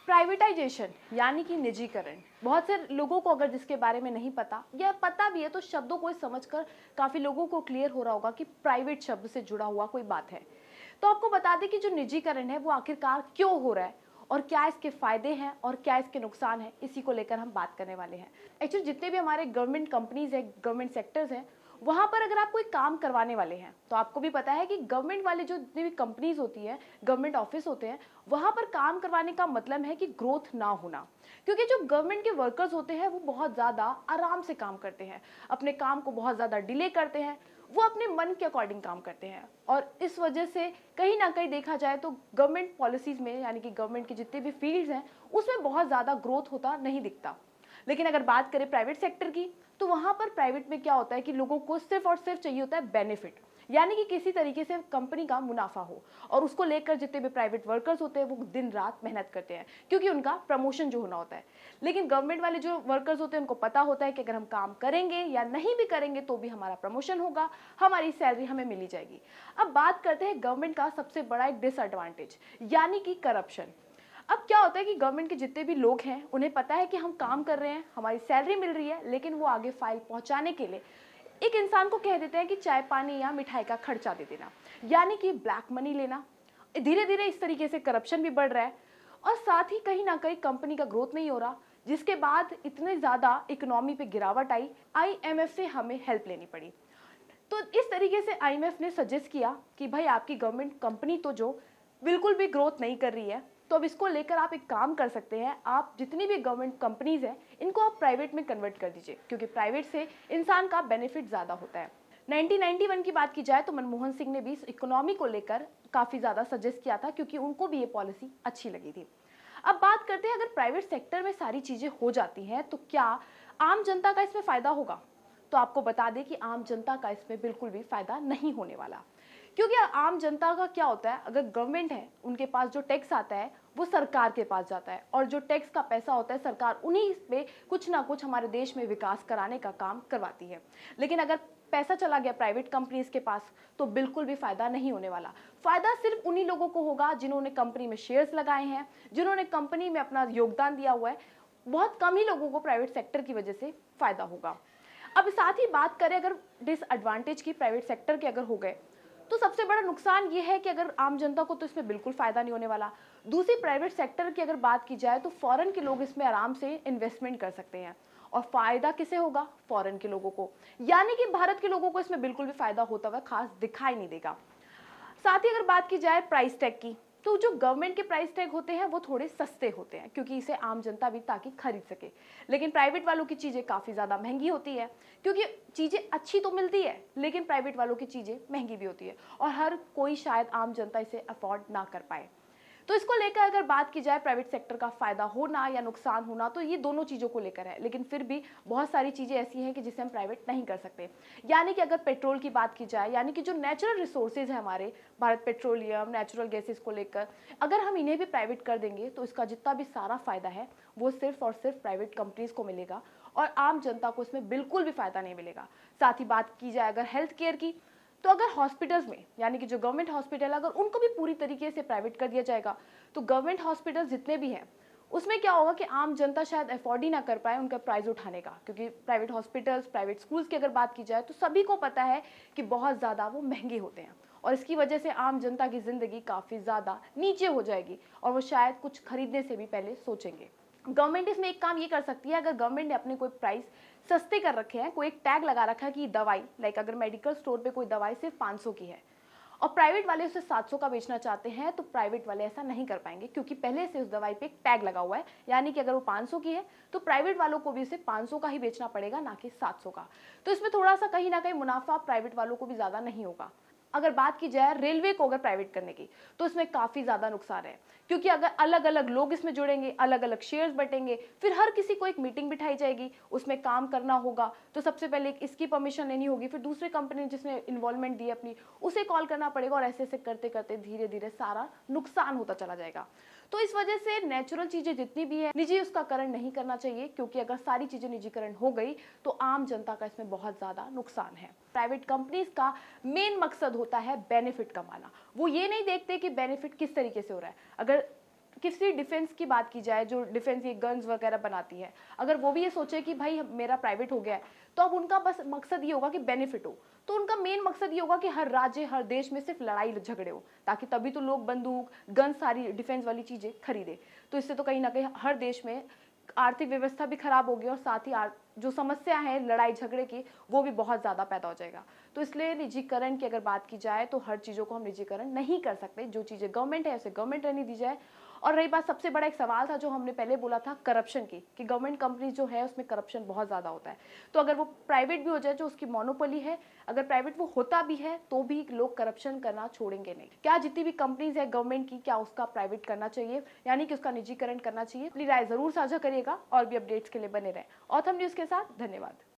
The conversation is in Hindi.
प्राइवेटाइजेशन यानी कि निजीकरण, बहुत से लोगों को अगर जिसके बारे में नहीं पता या पता भी है तो शब्दों को समझकर काफी लोगों को क्लियर हो रहा होगा कि प्राइवेट शब्द से जुड़ा हुआ कोई बात है। तो आपको बता दें कि जो निजीकरण है वो आखिरकार क्यों हो रहा है और क्या इसके फायदे हैं और क्या इसके नुकसान हैं, इसी को लेकर हम बात करने वाले हैं। एक्चुअली जितने भी हमारे गवर्नमेंट कंपनीज हैं, गवर्नमेंट सेक्टर्स हैं, वहां पर अगर आप कोई काम करवाने वाले हैं तो आपको भी पता है कि गवर्नमेंट वाले जो जितनी भी कंपनीज होती हैं, गवर्नमेंट ऑफिस होते हैं, वहां पर काम करवाने का मतलब है कि ग्रोथ ना होना। क्योंकि जो गवर्नमेंट के वर्कर्स होते हैं वो बहुत ज्यादा आराम से काम करते हैं, अपने काम को बहुत ज्यादा डिले करते हैं, वो अपने मन के अकॉर्डिंग काम करते हैं। और इस वजह से कहीं ना कहीं देखा जाए तो गवर्नमेंट पॉलिसीज में यानी कि गवर्नमेंट के जितने भी फील्ड्स हैं उसमें बहुत ज्यादा ग्रोथ होता नहीं दिखता। लेकिन अगर बात करें प्राइवेट सेक्टर की, तो वहां पर प्राइवेट में क्या होता है कि लोगों को सिर्फ और सिर्फ चाहिए होता है बेनिफिट, यानी कि किसी तरीके से कंपनी का मुनाफा हो, और उसको लेकर जितने भी प्राइवेट वर्कर्स होते हैं वो दिन रात मेहनत करते हैं क्योंकि उनका प्रमोशन जो होना होता है। लेकिन गवर्नमेंट वाले जो वर्कर्स होते हैं उनको पता होता है कि अगर हम काम करेंगे या नहीं भी करेंगे तो भी हमारा प्रमोशन होगा, हमारी सैलरी हमें मिली जाएगी। अब बात करते हैं गवर्नमेंट का सबसे बड़ा एक डिसएडवांटेज, यानी कि करप्शन। अब क्या होता है कि गवर्नमेंट के जितने भी लोग हैं उन्हें पता है कि हम काम कर रहे हैं, हमारी सैलरी मिल रही है, लेकिन वो आगे फाइल पहुंचाने के लिए एक इंसान को कह देते हैं कि चाय पानी या मिठाई का खर्चा दे देना, यानी कि ब्लैक मनी लेना। धीरे धीरे इस तरीके से करप्शन भी बढ़ रहा है और साथ ही कहीं ना कहीं कंपनी का ग्रोथ नहीं हो रहा, जिसके बाद इतने ज्यादा इकोनॉमी पे गिरावट आई, आईएमएफ से हमें हेल्प लेनी पड़ी। तो इस तरीके से आईएमएफ ने सजेस्ट किया कि भाई आपकी गवर्नमेंट कंपनी तो जो बिल्कुल भी ग्रोथ नहीं कर रही है, तो अब इसको लेकर आप एक काम कर सकते हैं, आप जितनी भी गवर्नमेंट कंपनीज हैं इनको आप प्राइवेट में कन्वर्ट कर दीजिए, क्योंकि प्राइवेट से इंसान का बेनिफिट ज़्यादा होता है। 1991 की बात की जाए तो मनमोहन सिंह ने भी इस इकोनॉमी को लेकर काफ़ी ज़्यादा सजेस्ट किया था, क्योंकि उनको भी ये पॉलिसी अच्छी लगी थी। अब बात करते हैं, अगर प्राइवेट सेक्टर में सारी चीज़ें हो जाती हैं तो क्या आम जनता का इसमें फ़ायदा होगा? तो आपको बता दें कि आम जनता का इसमें बिल्कुल भी फ़ायदा नहीं होने वाला। क्योंकि आम जनता का क्या होता है, अगर गवर्नमेंट है उनके पास जो टैक्स आता है वो सरकार के पास जाता है, और जो टैक्स का पैसा होता है सरकार उन्हीं पे कुछ ना कुछ हमारे देश में विकास कराने का काम करवाती है। लेकिन अगर पैसा चला गया प्राइवेट कंपनीज के पास तो बिल्कुल भी फायदा नहीं होने वाला। फायदा सिर्फ उन्हीं लोगों को होगा जिन्होंने कंपनी में शेयर्स लगाए हैं, जिन्होंने कंपनी में अपना योगदान दिया हुआ है। बहुत कम ही लोगों को प्राइवेट सेक्टर की वजह से फायदा होगा। अब साथ ही बात करें अगर डिसएडवांटेज की प्राइवेट सेक्टर के अगर हो गए, तो सबसे बड़ा नुकसान ये है कि अगर आम जनता को तो इसमें बिल्कुल फायदा नहीं होने वाला। दूसरी, प्राइवेट सेक्टर की अगर बात की जाए तो फॉरेन के लोग इसमें आराम से इन्वेस्टमेंट कर सकते हैं, और फायदा किसे होगा? फॉरेन के लोगों को, यानी कि भारत के लोगों को इसमें बिल्कुल भी फायदा होता हुआ खास दिखाई नहीं देगा। साथ ही अगर बात की जाए प्राइस टैग की, तो जो गवर्नमेंट के प्राइस टैग होते हैं वो थोड़े सस्ते होते हैं क्योंकि इसे आम जनता भी ताकि खरीद सके। लेकिन प्राइवेट वालों की चीज़ें काफ़ी ज़्यादा महंगी होती है, क्योंकि चीज़ें अच्छी तो मिलती है लेकिन प्राइवेट वालों की चीज़ें महंगी भी होती है, और हर कोई शायद आम जनता इसे अफोर्ड ना कर पाए। तो इसको लेकर अगर बात की जाए प्राइवेट सेक्टर का फायदा होना या नुकसान होना, तो ये दोनों चीज़ों को लेकर है। लेकिन फिर भी बहुत सारी चीज़ें ऐसी हैं कि जिसे हम प्राइवेट नहीं कर सकते। यानी कि अगर पेट्रोल की बात की जाए, यानी कि जो नेचुरल रिसोर्सेज है हमारे, भारत पेट्रोलियम, नेचुरल गैसेस को लेकर अगर हम इन्हें भी प्राइवेट कर देंगे तो इसका जितना भी सारा फायदा है वो सिर्फ और सिर्फ प्राइवेट कंपनीज को मिलेगा, और आम जनता को इसमें बिल्कुल भी फायदा नहीं मिलेगा। साथ ही बात की जाए अगर हेल्थ केयर की, तो अगर हॉस्पिटल्स में यानी कि जो गवर्नमेंट हॉस्पिटल है अगर उनको भी पूरी तरीके से प्राइवेट कर दिया जाएगा, तो गवर्नमेंट हॉस्पिटल जितने भी हैं उसमें क्या होगा कि आम जनता शायद अफोर्ड ही ना कर पाए उनका प्राइस उठाने का, क्योंकि प्राइवेट हॉस्पिटल्स, प्राइवेट स्कूल्स की अगर बात की जाए तो सभी को पता है कि बहुत ज़्यादा वो महंगे होते हैं, और इसकी वजह से आम जनता की ज़िंदगी काफ़ी ज़्यादा नीचे हो जाएगी और वो शायद कुछ खरीदने से भी पहले सोचेंगे। गवर्नमेंट इसमें एक काम ये कर सकती है, अगर गवर्नमेंट ने अपने कोई प्राइस सस्ते कर रखे हैं, कोई एक टैग लगा रखा है कि दवाई, लाइक अगर मेडिकल स्टोर पे कोई दवाई सिर्फ 500 की है और प्राइवेट वाले उसे 700 का बेचना चाहते हैं, तो प्राइवेट वाले ऐसा नहीं कर पाएंगे क्योंकि पहले से उस दवाई पे एक टैग लगा हुआ है। यानी कि अगर वो 500 की है तो प्राइवेट वालों को भी उसे 500 का ही बेचना पड़ेगा, ना कि 700 का। तो इसमें थोड़ा सा कहीं ना कहीं मुनाफा प्राइवेट वालों को भी ज़्यादा नहीं होगा। अगर बात की जाए रेलवे को अगर प्राइवेट करने की, तो इसमें काफ़ी ज़्यादा नुकसान है, क्योंकि अगर अलग अलग लोग इसमें जुड़ेंगे, अलग अलग शेयर्स बटेंगे, फिर हर किसी को एक मीटिंग बिठाई जाएगी, उसमें काम करना होगा, तो सबसे पहले इसकी परमिशन लेनी होगी, फिर दूसरे कंपनी ने जिसमें इन्वॉल्वमेंट दी अपनी उसे कॉल करना पड़ेगा, और ऐसे ऐसे करते करते धीरे धीरे सारा नुकसान होता चला जाएगा। तो इस वजह से नेचुरल चीज़ें जितनी भी है निजी उसका करण नहीं करना चाहिए, क्योंकि अगर सारी चीज़ें निजीकरण हो गई तो आम जनता का इसमें बहुत ज़्यादा नुकसान है। प्राइवेट कंपनीज का मेन मकसद होता है बेनिफिट कमाना। वो ये नहीं देखते कि बेनिफिट किस तरीके से हो रहा है। अगर किसी डिफेंस की बात की जाए, जो डिफेंस ये गन्स वगैरह बनाती है, अगर वो भी ये सोचे कि भाई मेरा प्राइवेट हो गया है, तो अब उनका बस मकसद ये होगा कि बेनिफिट हो। तो उनका मेन मकसद ये होगा कि हर राज्य, हर देश में सिर्फ लड़ाई झगड़े हो, ताकि तभी तो लोग बंदूक, गन, सारी डिफेंस वाली चीजें खरीदे। तो इससे तो कहीं ना कहीं हर देश में आर्थिक व्यवस्था भी खराब होगी, और साथ ही जो समस्या है लड़ाई झगड़े की, वो भी बहुत ज़्यादा पैदा हो जाएगा। तो इसलिए निजीकरण की अगर बात की जाए तो हर चीज़ों को हम निजीकरण नहीं कर सकते। जो चीज़ें गवर्नमेंट है उसे गवर्नमेंट रहने दी जाए। और रही बात, सबसे बड़ा एक सवाल था जो हमने पहले बोला था करप्शन की, कि गवर्नमेंट कंपनी जो है उसमें करप्शन बहुत ज़्यादा होता है। तो अगर वो प्राइवेट भी हो जाए, जो उसकी मोनोपोली है, अगर प्राइवेट वो होता भी है तो भी लोग करप्शन करना छोड़ेंगे नहीं। क्या जितनी भी कंपनीज है गवर्नमेंट की, क्या उसका प्राइवेट करना चाहिए, यानी कि उसका निजीकरण करना चाहिए? अपनी राय जरूर साझा करिएगा और भी अपडेट्स के लिए बने रहें ऑथम न्यूज़ के साथ। धन्यवाद।